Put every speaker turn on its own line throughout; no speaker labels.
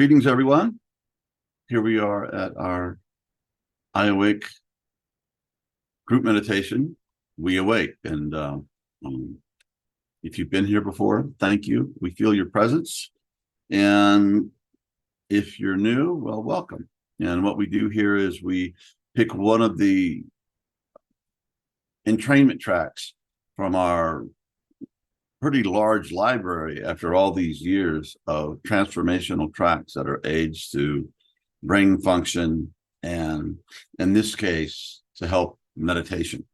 Greetings, everyone. Here we are at our WeAwake group meditation, WeAwake. And if you've been here before, thank you. We feel your presence. And if you're new, well, welcome. And what we do here is we pick one of the entrainment tracks from our pretty large library after all these years of transformational tracks that are aids to brain function and, in this case, to help meditation.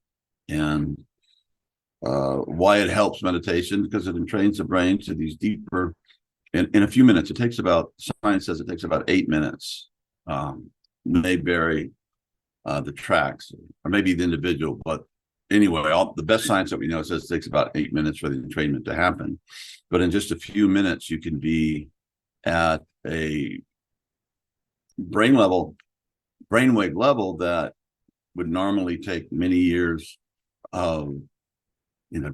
And why it helps meditation, because it entrains the brain to these deeper, in a few minutes. It takes about, science says it takes about 8 minutes. May vary the tracks, or maybe the individual, but anyway, the best science that we know says it takes about 8 minutes for the entrainment to happen. But in just a few minutes, you can be at a brainwave level that would normally take many years of,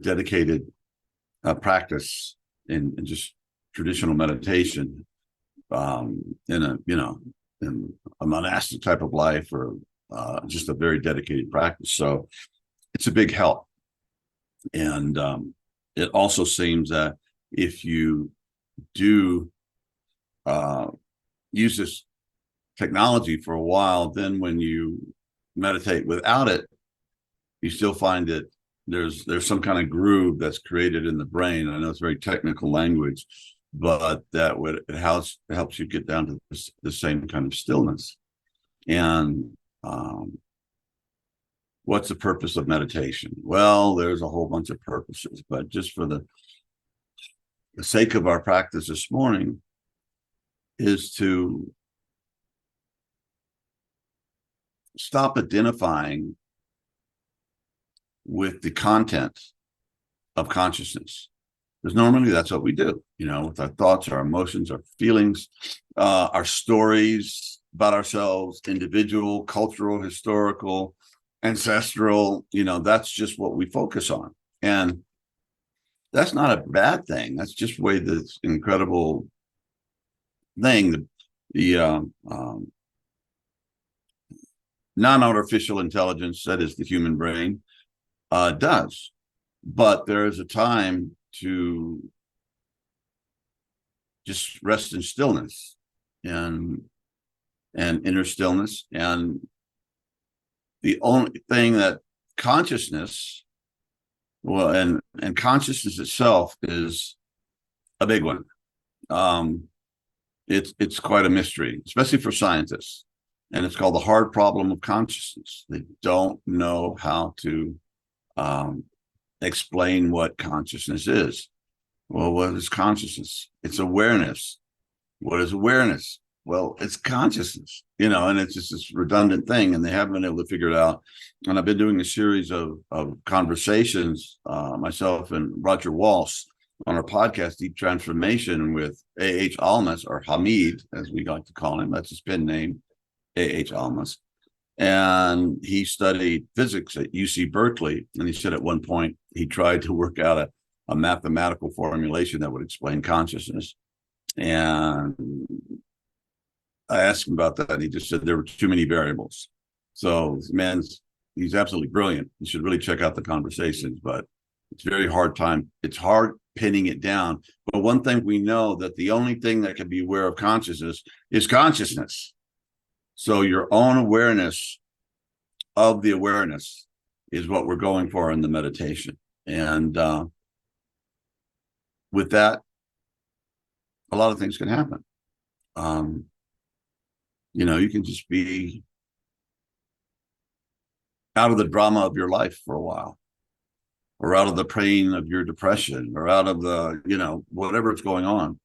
dedicated practice in just traditional meditation, in a monastic type of life, or just a very dedicated practice. So it's a big help. And it also seems that if you do use this technology for a while, then when you meditate without it, you still find that there's some kind of groove that's created in the brain. I know it's very technical language, but it helps you get down to the same kind of stillness. And what's the purpose of meditation? Well, there's a whole bunch of purposes, but just for the sake of our practice this morning is to stop identifying with the content of consciousness. Because normally that's what we do, with our thoughts, our emotions, our feelings, our stories about ourselves, individual, cultural, historical, ancestral, that's just what we focus on. And that's not a bad thing. That's just the way this incredible thing, the non-artificial intelligence, that is the human brain, does. But there is a time to just rest in stillness and inner stillness. And the only thing that consciousness, and consciousness itself is a big one. It's quite a mystery, especially for scientists. And it's called the hard problem of consciousness. They don't know how to explain what consciousness is. Well, what is consciousness? It's awareness. What is awareness? Well, it's consciousness, and it's just this redundant thing, and they haven't been able to figure it out. And I've been doing a series of conversations, myself and Roger Walsh, on our podcast, Deep Transformation, with A.H. Almas, or Hamid, as we like to call him. That's his pen name, A.H. Almas. And he studied physics at UC Berkeley. And he said at one point, he tried to work out a mathematical formulation that would explain consciousness. And I asked him about that, and he just said there were too many variables. So this he's absolutely brilliant. You should really check out the conversations, but it's very hard time. It's hard pinning it down. But one thing we know, that the only thing that can be aware of consciousness is consciousness. So your own awareness of the awareness is what we're going for in the meditation. And with that, a lot of things can happen. You can just be out of the drama of your life for a while, or out of the pain of your depression, or out of the, whatever's going on,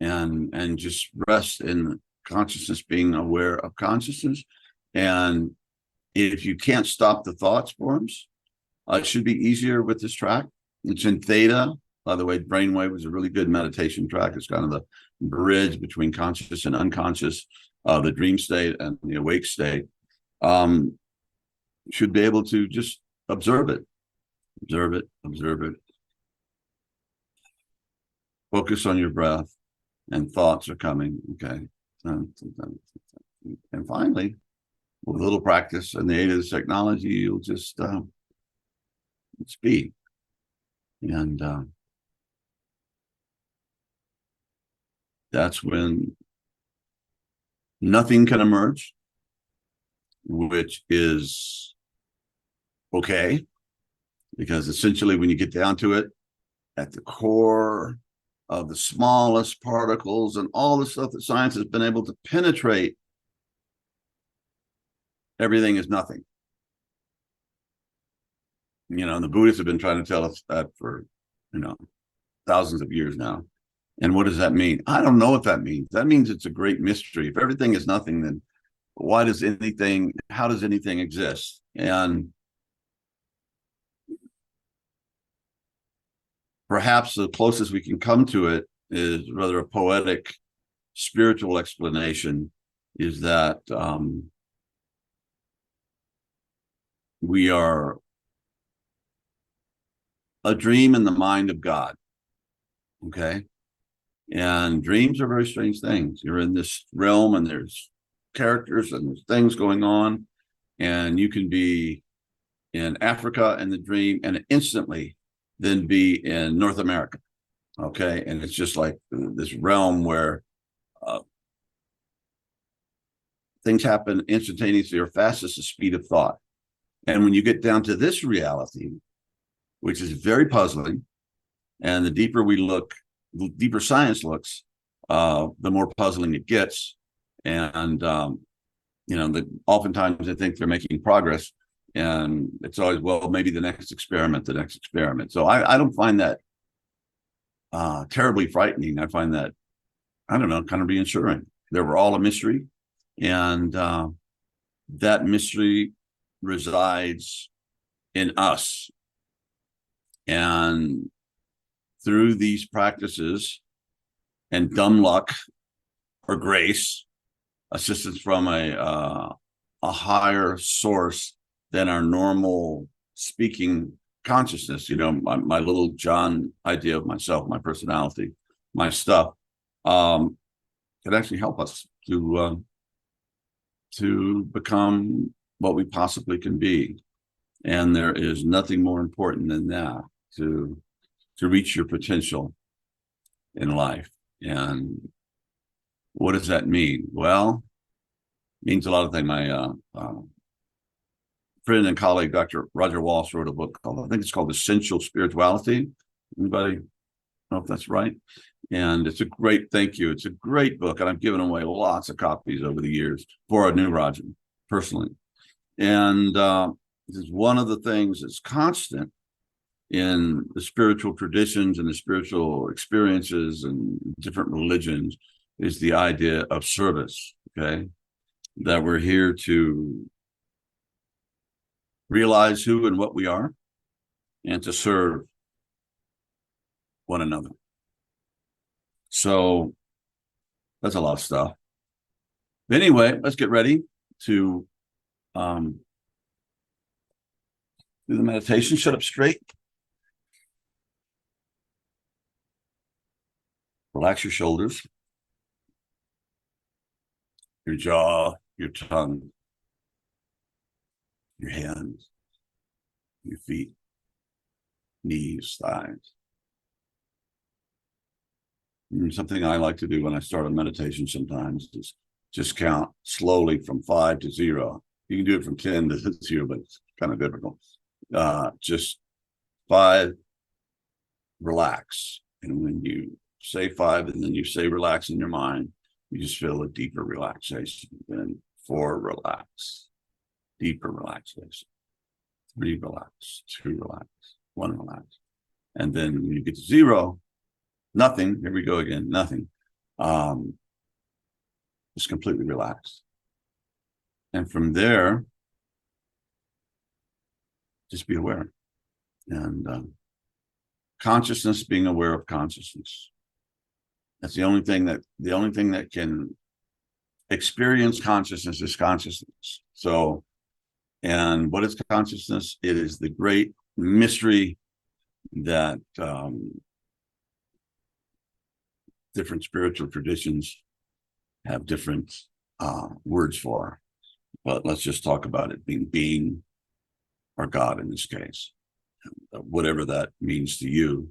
and just rest in consciousness, being aware of consciousness. And if you can't stop the thought forms, it should be easier with this track. It's in theta. By the way, brainwave was a really good meditation track. It's kind of the bridge between conscious and unconscious, the dream state and the awake state. Should be able to just observe it. Focus on your breath, and thoughts are coming. Okay. And finally, with a little practice and the aid of this technology, you'll just speed. And that's when nothing can emerge, which is okay, because essentially when you get down to it, at the core of the smallest particles and all the stuff that science has been able to penetrate, everything is nothing. You know, the Buddhists have been trying to tell us that for, thousands of years now. And what does that mean? I don't know what that means. That means it's a great mystery. If everything is nothing, then how does anything exist? And perhaps the closest we can come to it is rather a poetic, spiritual explanation, is that we are a dream in the mind of God. Okay. And dreams are very strange things. You're in this realm and there's characters and there's things going on, and you can be in Africa in the dream and instantly then be in North America. Okay. And it's just like this realm where things happen instantaneously or fast as the speed of thought. And when you get down to this reality, which is very puzzling, and the deeper we look, the deeper science looks, the more puzzling it gets. And oftentimes they think they're making progress, and it's always, well, maybe the next experiment. So I don't find that terribly frightening. I find that, I don't know, kind of reassuring. They were all a mystery, and that mystery resides in us. And through these practices and dumb luck or grace, assistance from a higher source than our normal speaking consciousness, my little John idea of myself, my personality, my stuff, can actually help us to become what we possibly can be. And there is nothing more important than that, to reach your potential in life. And what does that mean? Well, it means a lot of things. My friend and colleague, Dr. Roger Walsh, wrote a book called, I think it's called Essential Spirituality. Anybody know if that's right? And it's a great, thank you. It's a great book. And I've given away lots of copies over the years for a new Roger, personally. And this is one of the things that's constant in the spiritual traditions and the spiritual experiences and different religions, is the idea of service. Okay. That we're here to realize who and what we are and to serve one another. So that's a lot of stuff. But anyway, let's get ready to do the meditation. Sit up straight. Relax your shoulders, your jaw, your tongue, your hands, your feet, knees, thighs. And something I like to do when I start a meditation sometimes is just count slowly from 5 to 0. You can do it from 10 to 0, but it's kind of difficult. Just 5, relax. And when you say 5 and then you say relax in your mind, you just feel a deeper relaxation. Then 4, relax, deeper relaxation. 3, relax, 2, relax, 1, relax. And then when you get to 0, nothing, here we go again, nothing. Just completely relaxed. And from there, just be aware. And consciousness, being aware of consciousness. That's the only thing that can experience consciousness is consciousness. So, and what is consciousness? It is the great mystery that different spiritual traditions have different words for, but let's just talk about it being or God in this case, whatever that means to you.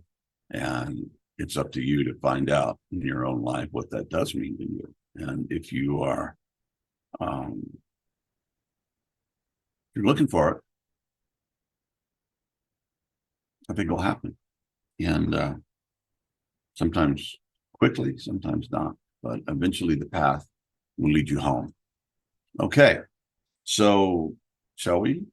And it's up to you to find out in your own life what that does mean to you. And if you are, if you're looking for it, I think it'll happen. And sometimes quickly, sometimes not, but eventually the path will lead you home. Okay. So shall we?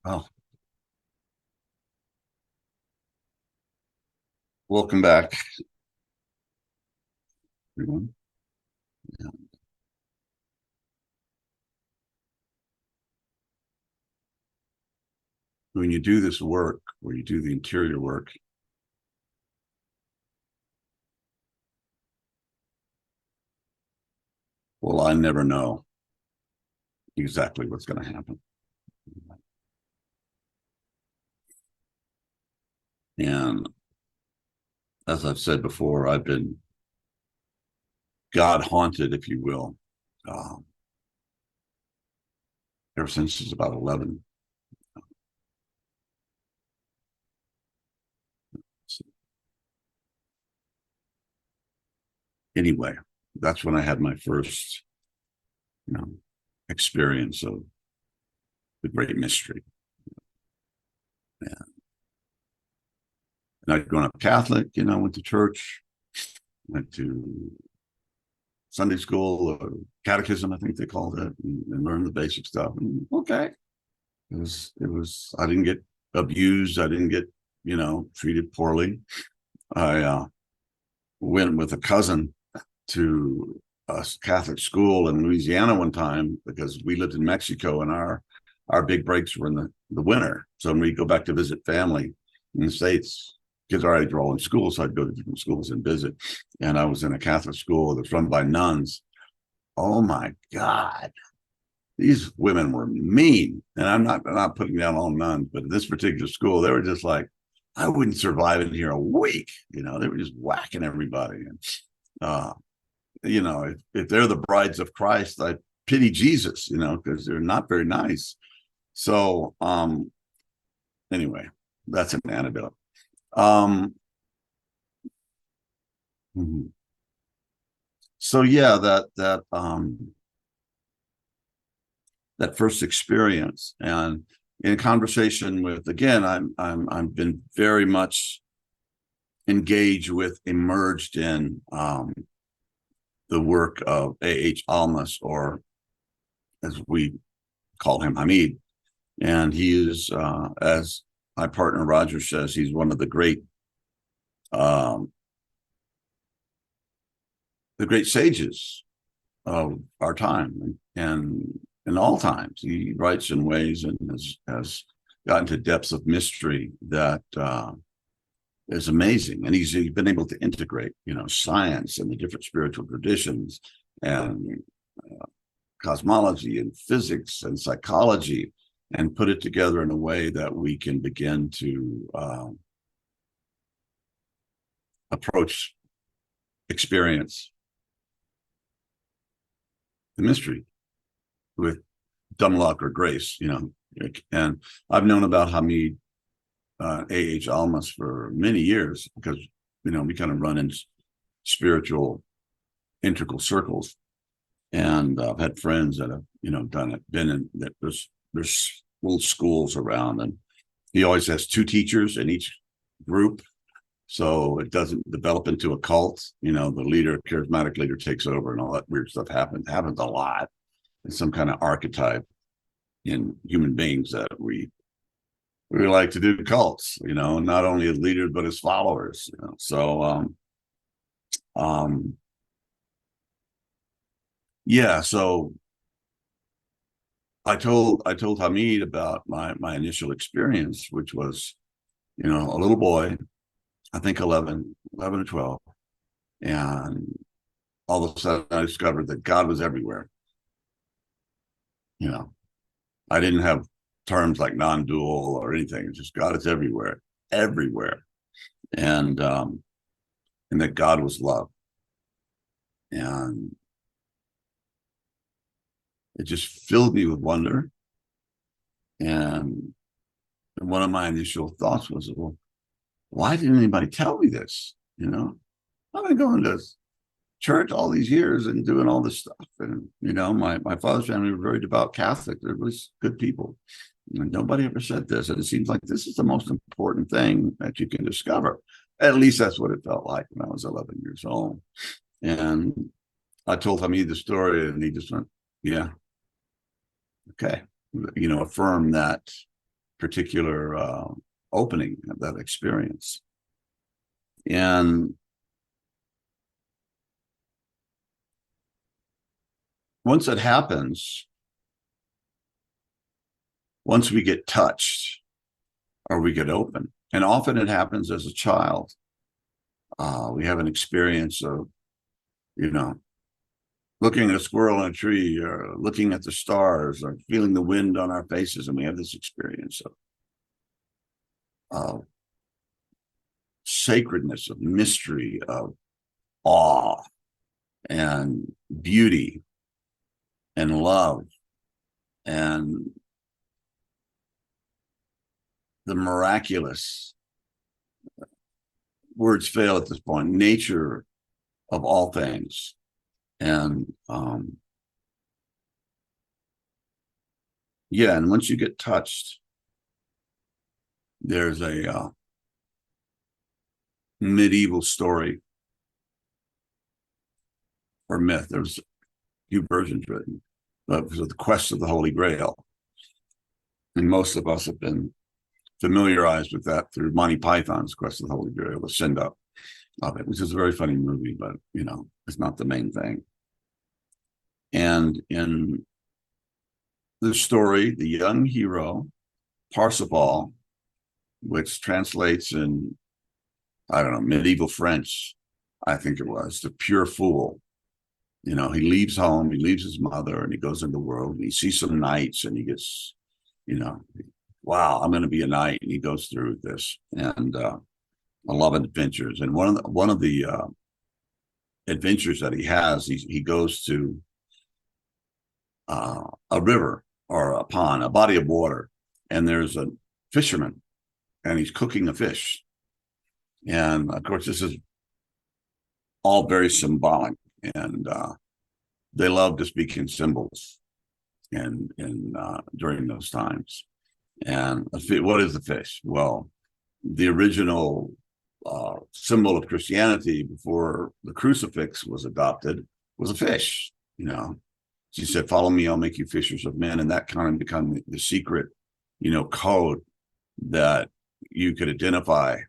Oh, welcome back, everyone. Yeah. When you do this work, where you do the interior work, well, I never know exactly what's going to happen. And as I've said before, I've been God haunted, if you will, um, ever since I was about 11. So anyway, that's when I had my first, you know, experience of the great mystery. Yeah. And I'd grown up Catholic, went to church, went to Sunday school or catechism, I think they called it, and learned the basic stuff. And okay, I didn't get abused. I didn't get, treated poorly. I went with a cousin to a Catholic school in Louisiana one time because we lived in Mexico and our big breaks were in the winter. So when we go back to visit family in the States, kids already were all in school, so I'd go to different schools and visit. And I was in a Catholic school that's run by nuns. Oh my God, these women were mean. And I'm not putting down all nuns, but in this particular school, they were just like, I wouldn't survive in here a week. They were just whacking everybody. And if they're the brides of Christ, I pity Jesus, because they're not very nice. So anyway, that's an anecdote. Mhm. So yeah, that first experience, and in conversation with, again, I've been very much engaged with, immersed in the work of A.H. Almas, or as we call him, Hamid. And he is, as my partner Roger says, he's one of um, the great sages of our time, and in all times. He writes in ways and has gotten to depths of mystery that is amazing. And he's been able to integrate, science and the different spiritual traditions, and cosmology and physics and psychology, and put it together in a way that we can begin to approach, experience the mystery with dumb luck or grace, And I've known about Hamid A.H. Almas for many years because, we kind of run in spiritual integral circles. And I've had friends that have, done it, been in that. There's little schools around, and he always has two teachers in each group. So it doesn't develop into a cult. The charismatic leader takes over, and all that weird stuff happens a lot. It's some kind of archetype in human beings that we like to do cults, not only as leaders but as followers. So yeah. So I told Hamid about my initial experience, which was, a little boy, I think 11 or 12, and all of a sudden I discovered that God was everywhere. I didn't have terms like non-dual or anything. It's just God is everywhere, everywhere, and that God was love, and it just filled me with wonder. And one of my initial thoughts was, well, why didn't anybody tell me this? I've been going to church all these years and doing all this stuff. And, my father's family were very devout Catholic. They're really good people. And nobody ever said this. And it seems like this is the most important thing that you can discover. At least that's what it felt like when I was 11 years old. And I told Hamid the story, and he just went, yeah, okay. Affirm that particular opening of that experience. And once it happens, once we get touched or we get open, and often it happens as a child, we have an experience of, looking at a squirrel in a tree, or looking at the stars, or feeling the wind on our faces, and we have this experience of sacredness, of mystery, of awe and beauty and love and the miraculous, words fail at this point, nature of all things. And and once you get touched, there's a medieval story or myth. There's a few versions written, but it was the quest of the Holy Grail. And most of us have been familiarized with that through Monty Python's Quest of the Holy Grail, the send up of it, which is a very funny movie, but it's not the main thing. And in the story, the young hero, Parsifal, which translates in, I don't know, medieval French, I think it was, the pure fool. He leaves home, he leaves his mother, and he goes into the world, and he sees some knights, and he gets, wow, I'm going to be a knight. And he goes through this, and a lot of adventures. And one of the adventures that he has, he goes to a river or a pond, a body of water, and there's a fisherman, and he's cooking a fish. And of course, this is all very symbolic, and they love to speak in symbols, and during those times. And what is the fish? Well, the original symbol of Christianity before the crucifix was adopted was a fish. She said, "Follow me, I'll make you fishers of men," and that kind of become the secret, code that you could identify.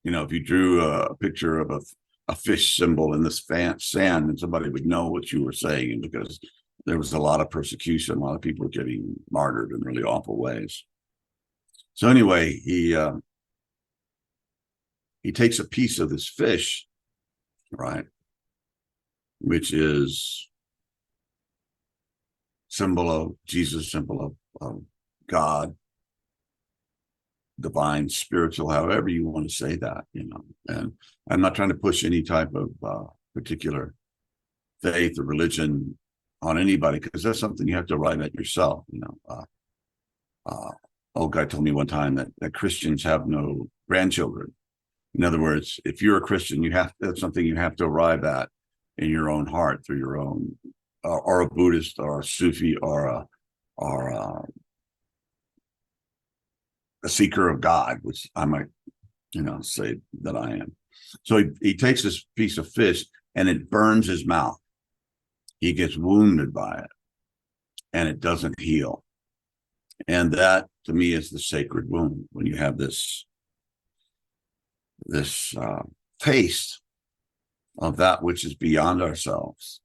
If you drew a picture of a fish symbol in this sand, and somebody would know what you were saying, because there was a lot of persecution, a lot of people were getting martyred in really awful ways. So anyway, he takes a piece of this fish, right, which is symbol of Jesus, symbol of God, divine, spiritual, however you want to say that, and I'm not trying to push any type of particular faith or religion on anybody, because that's something you have to arrive at yourself. Old guy told me one time that Christians have no grandchildren. In other words, if you're a Christian, that's something you have to arrive at in your own heart through your own, or a Buddhist or a Sufi or a seeker of God, which I might, say that I am. So he takes this piece of fish and it burns his mouth. He gets wounded by it, and it doesn't heal. And that, to me, is the sacred wound. When you have this taste of that which is beyond ourselves,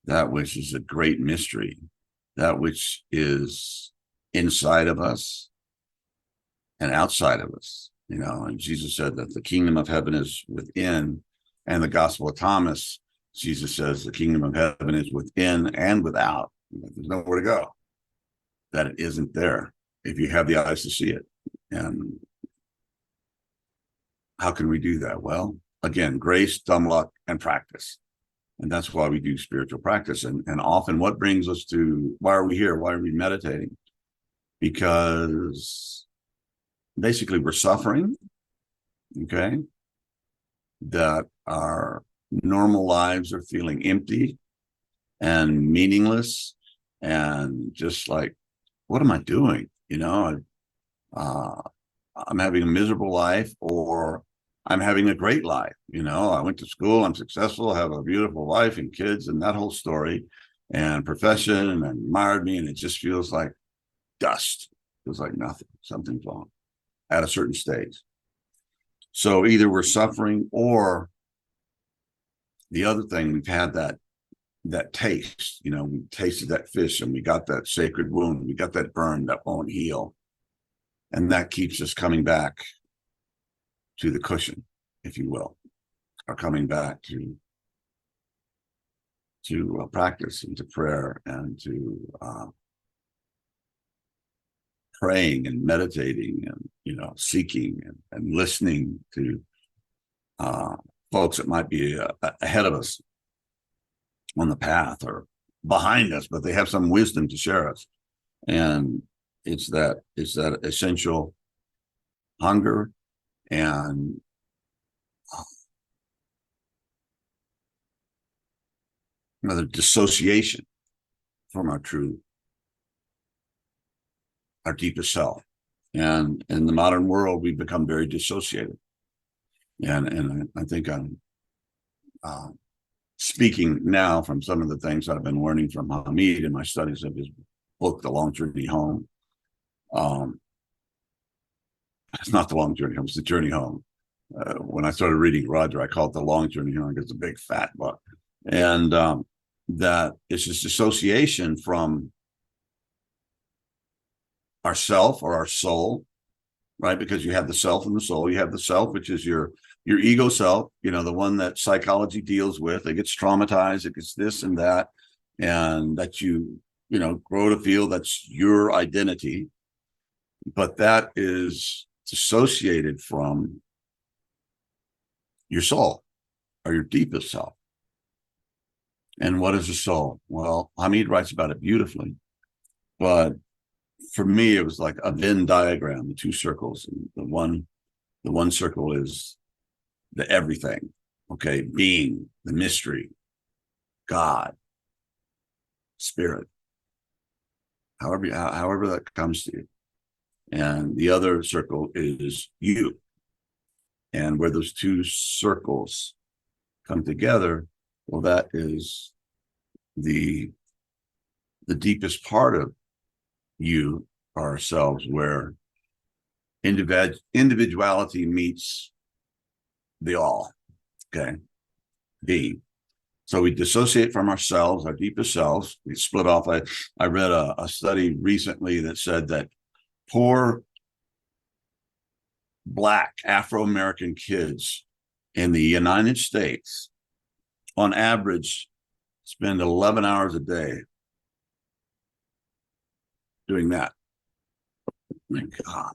that which is a great mystery, that which is inside of us and outside of us, and Jesus said that the kingdom of heaven is within, and the Gospel of Thomas, Jesus says the kingdom of heaven is within and without. There's nowhere to go that it isn't there if you have the eyes to see it. And how can we do that? Well, again, grace, dumb luck, and practice. And that's why we do spiritual practice. And often what brings us to, why are we here? Why are we meditating? Because basically we're suffering, okay? That our normal lives are feeling empty and meaningless, and just like, what am I doing? I'm having a miserable life, or I'm having a great life. I went to school, I'm successful, I have a beautiful wife and kids, and that whole story, and profession, and admired me, and it just feels like dust. Feels like nothing. Something's wrong at a certain stage. So either we're suffering, or the other thing, we've had that taste, we tasted that fish and we got that sacred wound, we got that burn that won't heal. And that keeps us coming back to the cushion, if you will, or coming back to practice and to prayer and to praying and meditating and seeking and listening to folks that might be ahead of us on the path or behind us, but they have some wisdom to share us. And it's that essential hunger and the dissociation from our deepest self. And in the modern world, we've become very dissociated. And I think I'm speaking now from some of the things that I've been learning from Hamid in my studies of his book, The Long Journey Home. It's not The Long Journey Home, it's The Journey Home. When I started reading Roger, I called it The Long Journey Home because it's a big fat book. And that it's just dissociation from ourself or our soul, right? Because you have the self and the soul. You have the self, which is your ego self, the one that psychology deals with. It gets traumatized, it gets this and that, and that you grow to feel that's your identity. But that is dissociated from your soul or your deepest self. And what is the soul? Well, Hamid writes about it beautifully, but for me, it was like a Venn diagram, the two circles. And the one circle is the everything, okay, being, the mystery, God, spirit, however that comes to you. And the other circle is you. And where those two circles come together, well, that is the deepest part of you, ourselves, where individuality meets the all, okay, being. So we dissociate from ourselves, our deepest selves. We split off. I read a study recently that said that poor Black Afro-American kids in the United States, on average, spend 11 hours a day doing that. My God,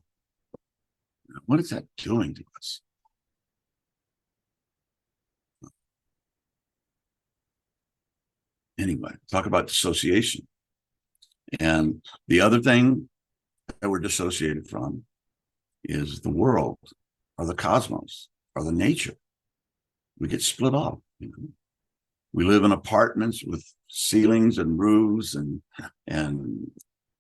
what is that doing to us? Anyway, talk about dissociation. And the other thing that we're dissociated from is the world or the cosmos or the nature. We get split off. We live in apartments with ceilings and roofs and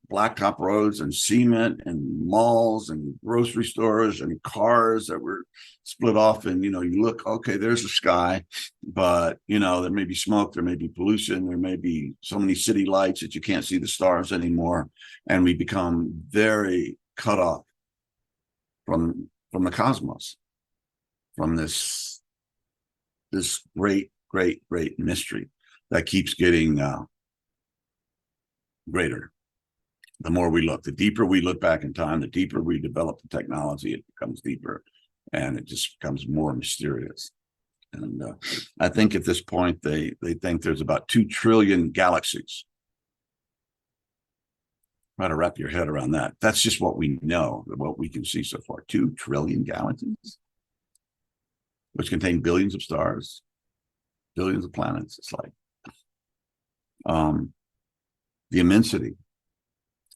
blacktop roads and cement and malls and grocery stores and cars that were split off. And, you look, okay, there's the sky, but, there may be smoke, there may be pollution, there may be so many city lights that you can't see the stars anymore. And we become very cut off from the cosmos, from this great, great, great mystery that keeps getting greater. The more we look, the deeper we look back in time, the deeper we develop the technology, it becomes deeper and it just becomes more mysterious. And I think at this point, they think there's about 2 trillion galaxies. Try to wrap your head around that. That's just what we know, what we can see so far. 2 trillion galaxies, which contain billions of stars, billions of planets. It's like the immensity,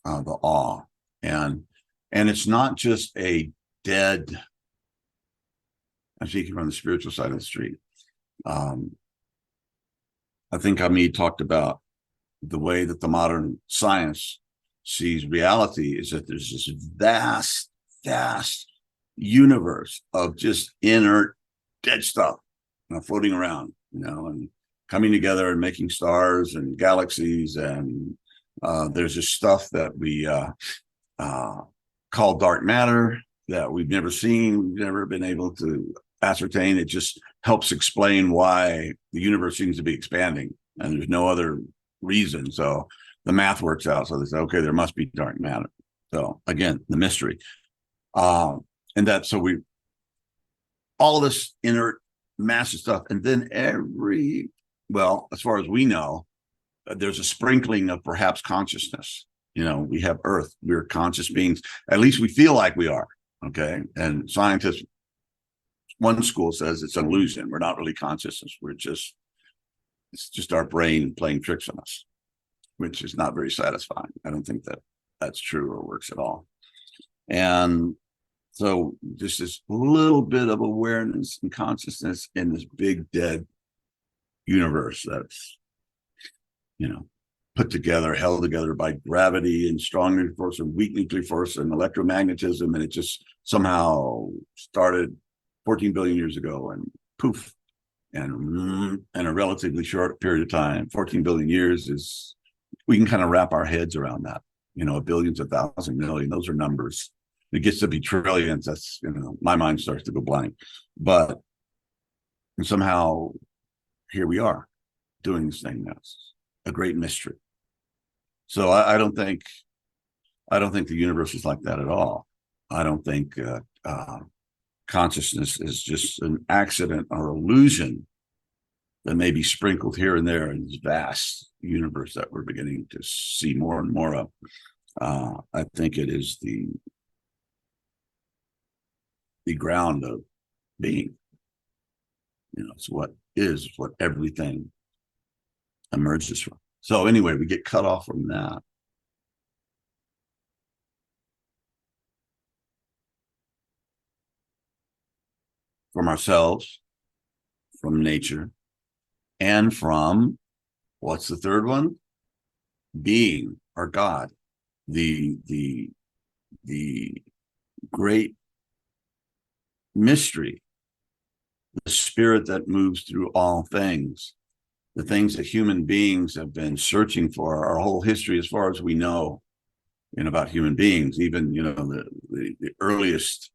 the awe, and it's not just a dead. I'm speaking from the spiritual side of the street. I think Hamid talked about the way that the modern science sees reality is that there's this vast, vast universe of just inert, dead stuff, floating around, and coming together and making stars and galaxies. And there's this stuff that we uh, called dark matter that we've never seen, we've never been able to ascertain. It just helps explain why the universe seems to be expanding, and there's no other reason. So the math works out. So they say, okay, there must be dark matter. So again, the mystery. And that, so we, all this inert massive stuff. And then well, as far as we know, there's a sprinkling of perhaps consciousness. We have Earth, we're conscious beings, at least we feel like we are. Okay. And scientists, one school says it's an illusion. We're not really consciousness. It's just our brain playing tricks on us, which is not very satisfying. I don't think that that's true or works at all. And so just this little bit of awareness and consciousness in this big dead universe that's, put together, held together by gravity and strong nuclear force and weak nuclear force and electromagnetism. And it just somehow started 14 billion years ago and poof. And in a relatively short period of time, 14 billion years is, we can kind of wrap our heads around that. Billions, 1,000 million, those are numbers. It gets to be trillions. That's, my mind starts to go blank. But somehow here we are doing this thing. That's a great mystery. So I don't think the universe is like that at all. I don't think consciousness is just an accident or illusion that may be sprinkled here and there in this vast universe that we're beginning to see more and more of. I think it is the ground of being. It's what everything emerges from. So anyway, we get cut off from that. From ourselves, from nature, and from, what's the third one? Being, or God, the great mystery, the spirit that moves through all things, the things that human beings have been searching for our whole history, as far as we know, about human beings. Even the earliest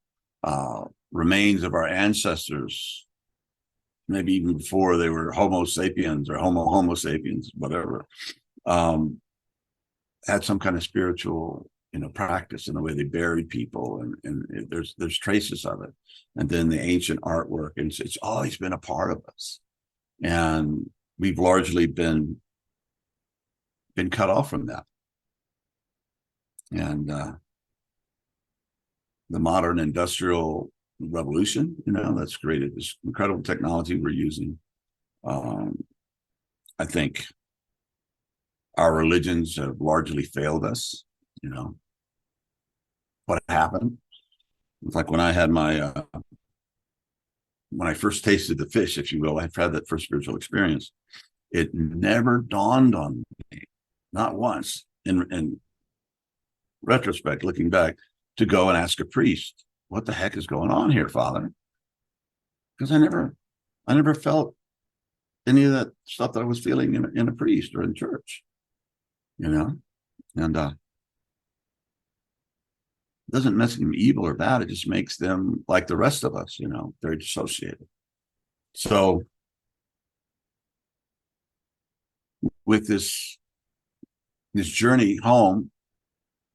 remains of our ancestors, maybe even before they were Homo sapiens or Homo sapiens, whatever, had some kind of spiritual practice in the way they buried people, and there's traces of it. And then the ancient artwork, and it's always been a part of us, and we've largely been cut off from that. And the modern industrial revolution, that's created this incredible technology we're using. I think our religions have largely failed us. What happened? It's like when I had when I first tasted the fish, if you will, I had that first spiritual experience. It never dawned on me, not once, in retrospect, looking back, to go and ask a priest, what the heck is going on here, Father? Because I never felt any of that stuff that I was feeling in a priest or in church, and it doesn't make them evil or bad. It just makes them like the rest of us, very dissociated. So with this journey home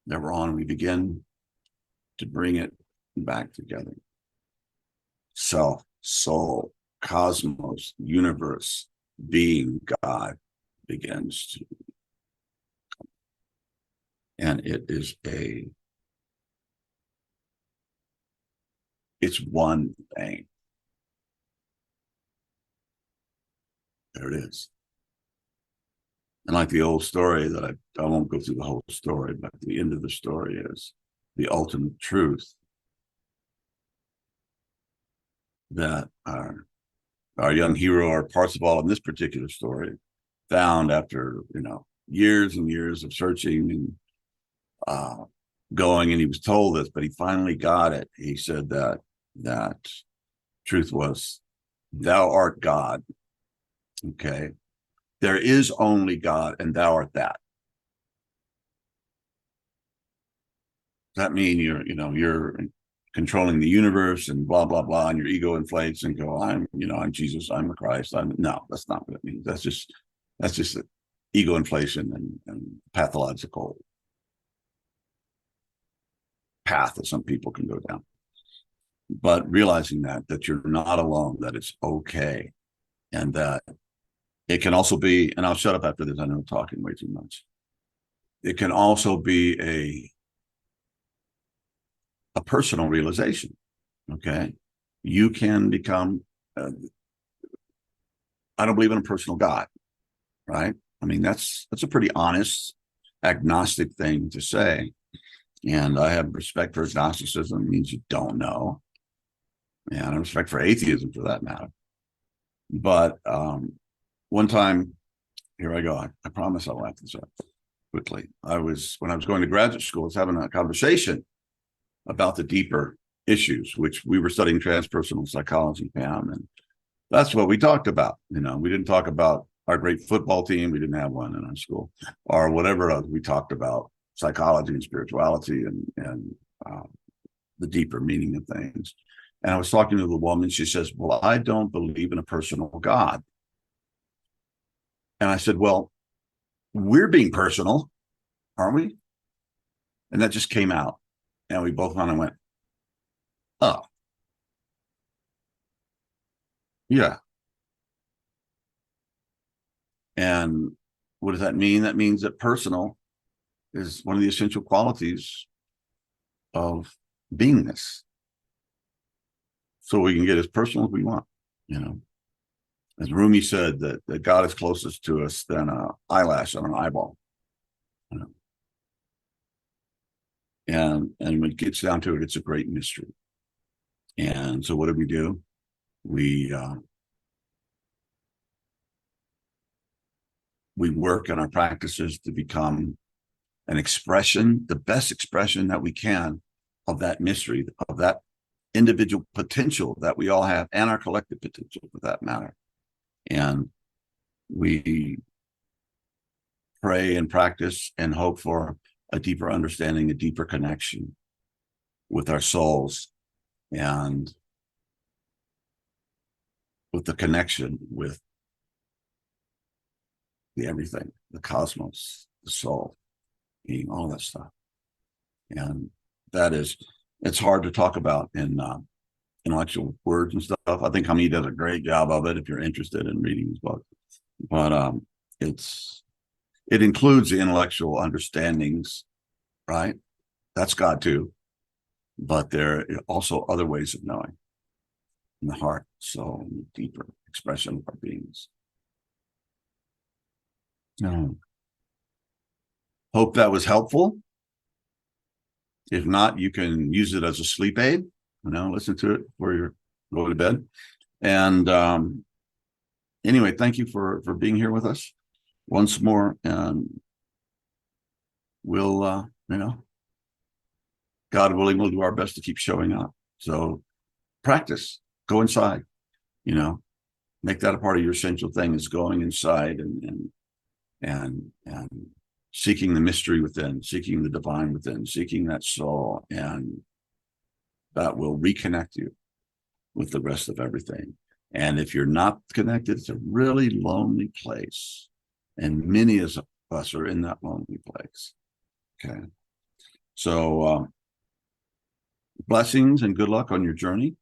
that we're on, we begin to bring it back together. Self, soul, cosmos, universe, being, God begins to, and it's one thing. There it is. And like the old story that I won't go through the whole story, but the end of the story is the ultimate truth that our young hero, or parts of all in this particular story, found after years and years of searching and going, and he was told this, but he finally got it. He said that truth was, thou art God. Okay, there is only God, and thou art that. that mean you're controlling the universe and blah blah blah, and your ego inflates and go, I'm Jesus, I'm the Christ. No, that's not what it means. That's just ego inflation and pathological path that some people can go down. But realizing that you're not alone, that it's okay, and that it can also be, and I'll shut up after this, I know I'm talking way too much. It can also be a personal realization. Okay. You can become, I don't believe in a personal God, right? I mean, that's a pretty honest, agnostic thing to say. And I have respect for agnosticism. It means you don't know. And I have respect for atheism for that matter. But one time, here I go. I promise I'll wrap this up quickly. When I was going to graduate school, I was having a conversation about the deeper issues, which we were studying transpersonal psychology, Pam, and that's what we talked about. We didn't talk about our great football team. We didn't have one in our school, or whatever else. We talked about psychology and spirituality and the deeper meaning of things. And I was talking to the woman. She says, "Well, I don't believe in a personal God." And I said, "Well, we're being personal, aren't we?" And that just came out. And we both kind of went, "Oh, yeah." And what does that mean? That means that personal is one of the essential qualities of beingness. So we can get as personal as we want, As Rumi said, that God is closest to us than an eyelash on an eyeball. And when it gets down to it, it's a great mystery. And so what do? We work in our practices to become an expression, the best expression that we can of that mystery, of that individual potential that we all have, and our collective potential for that matter. And we pray and practice and hope for a deeper understanding, a deeper connection with our souls, and with the connection with the everything, the cosmos, the soul, being, all that stuff. And it's hard to talk about in intellectual words and stuff. I think Hamid does a great job of it if you're interested in reading his book. But it includes the intellectual understandings, right? That's God too. But there are also other ways of knowing in the heart, soul, and the deeper expression of our beings. Hope that was helpful. If not, you can use it as a sleep aid. Listen to it before you're going to bed. And anyway, thank you for being here with us once more. And we'll, God willing, we'll do our best to keep showing up. So practice, go inside, make that a part of your essential thing, is going inside and seeking the mystery within, seeking the divine within, seeking that soul, and that will reconnect you with the rest of everything. And if you're not connected, it's a really lonely place. And many of us are in that lonely place. Okay. So blessings and good luck on your journey.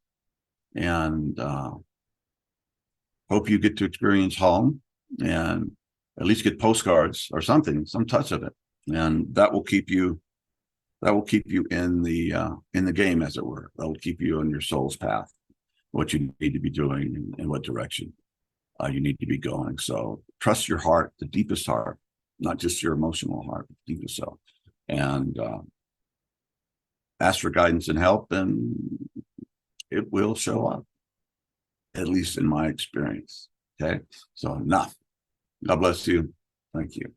And hope you get to experience home and at least get postcards or something, some touch of it. And that will keep you in the game, as it were. That will keep you on your soul's path, what you need to be doing and what direction you need to be going. So trust your heart, the deepest heart, not just your emotional heart, but the deepest self. And ask for guidance and help, and it will show up, at least in my experience. Okay. So enough. God bless you. Thank you.